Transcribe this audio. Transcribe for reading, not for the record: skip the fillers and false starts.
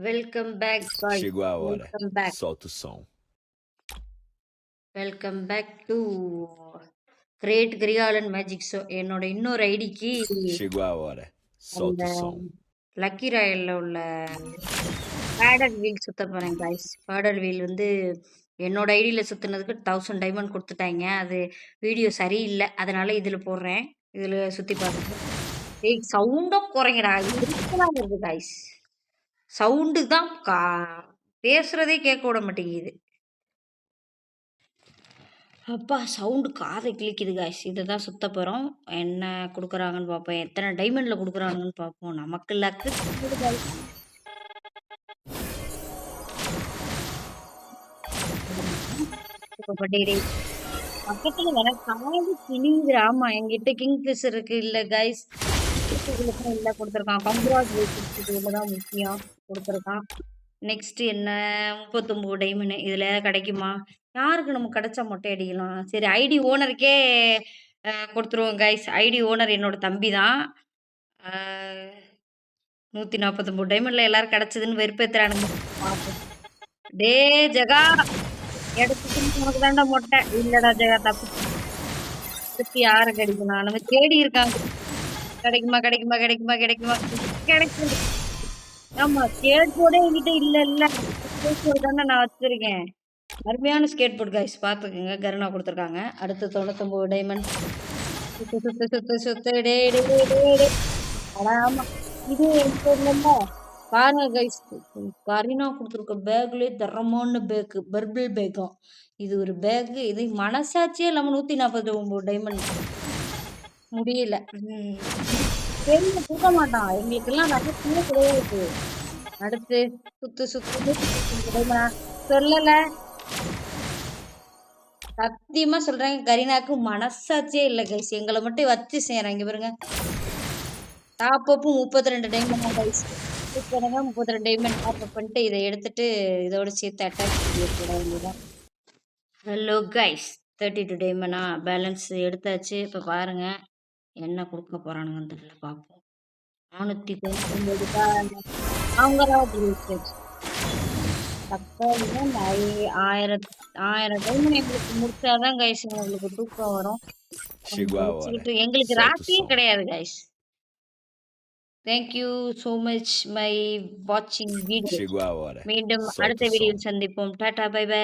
Welcome back பாய். Chegou a hora. Welcome back. Solta o som. Welcome back to great Krikalan magic show. என்னோட இன்னொரு ஐடிக்கு Chegou a hora. அந்த Solta o som. Lucky ராயல்ல உள்ள பேடல் wheel சுத்த போறேன் காய்ஸ். பேடல் வீல் வந்து என்னோட ஐடியில் சுத்தினதுக்கு 1000 டைமண்ட் கொடுத்துட்டாங்க. அது வீடியோ சரியில்லை, அதனால இதில் போடுறேன். இதில் சுற்றி பாருங்க. ஏய் சவுண்டை குறைங்கடா, இதுக்கெல்லாம் வருது காய்ஸ். சவுண்டு தான் பேசுறதே கேட்க விட மாட்டேங்குது. அப்பா சவுண்டு காதை கிழிக்குது காய்ஸ். இதை தான் சுத்த போகிறோம். என்ன கொடுக்குறாங்கன்னு பார்ப்போம், எத்தனை டைமண்டில் கொடுக்குறாங்கன்னு பார்ப்போம். நமக்கு லக்கு பக்கத்தில் வர காது கிழிங்குது. ஆமாம், என்கிட்ட கிங் ஃபிஷர் இருக்கு இல்லை காய்ஸ், இல்லை கொடுத்துருக்கான். கங்க்ராச்சுலேஷன்ஸ், இதில் தான் முக்கியம் கொடுத்துருக்கான். நெக்ஸ்ட் என்ன 39 டைமண்ட் இதில் கிடைக்குமா? யாருக்கு நமக்கு கிடைச்சா மொட்டை அடிக்கலாம். சரி, ஐடி ஓனருக்கே கொடுத்துருவோம் கைஸ். ஐடி ஓனர் என்னோட தம்பி தான். 149 டைமண்டில் எல்லாரும் கிடச்சிதுன்னு வெறுப்பேற்றுறானுங்க. டே ஜெகா, எடுத்துட்டு உனக்கு தாண்டா மொட்டை. இல்லைடா ஜெகா, தப்பு யாரை கிடைக்கணும்? நம்ம தேடி இருக்காங்க. கிடைக்குமா கிடைக்குமா கிடைக்குமா கிடைக்குமா கிடைக்குது. ஆமா, ஸ்கேட் போர்டே என்கிட்ட இல்ல ஸ்கேட் போர்டு தானே நான் வச்சிருக்கேன். அருமையான ஸ்கேட் போர்டு கைஸ், பார்த்துக்குங்க. கருணா கொடுத்துருக்காங்க. அடுத்து 99 டைமண்ட். சுத்து டே டே டே டே. ஆமா, இது இல்ல பாருங்க கைஸ், கரீனா கொடுத்துருக்க பேக்லேயே தரமான பேக்கு, பர்பிள் பேக்கும். இது ஒரு பேக்கு. இது மனசாட்சியே இல்லாமல் 149 டைமண்ட் முடியல. பெரிய கொடுக்க மாட்டான், எங்களுக்கெல்லாம் நிறைய சின்ன கிடையாது. அடுத்து சுத்து சொல்லல, சத்தியமா சொல்றாங்க, கரீனாக்கு மனசாட்சியே இல்லை கைஸ். எங்களை மட்டும் வச்சு செய்யறாங்க பாருங்க. டாப் அப்பும் 32 diamond guys. 32 diamond top up பண்ணிட்டு இதை எடுத்துட்டு இதோட சேர்த்து அட்டாக் பண்ண வேண்டியதான். ஹலோ கைஸ், 32 டைமண்டா பேலன்ஸ் எடுத்தாச்சு. இப்போ பாருங்க என்ன கொடுக்க போறானுங்கன்னு தெரியல, பார்ப்போம். 499 அவங்க 1000 டைமண்ட் எங்களுக்கு முடிச்சாதான் கைஸ் எங்களுக்கு தூக்கம் வரும். எங்களுக்கு ராசியே கிடையாது guys. Thank you so much my வாட்சிங் வீடியோ. மீண்டும் அடுத்த வீடியோவில் சந்திப்போம். டாடா, பை பை.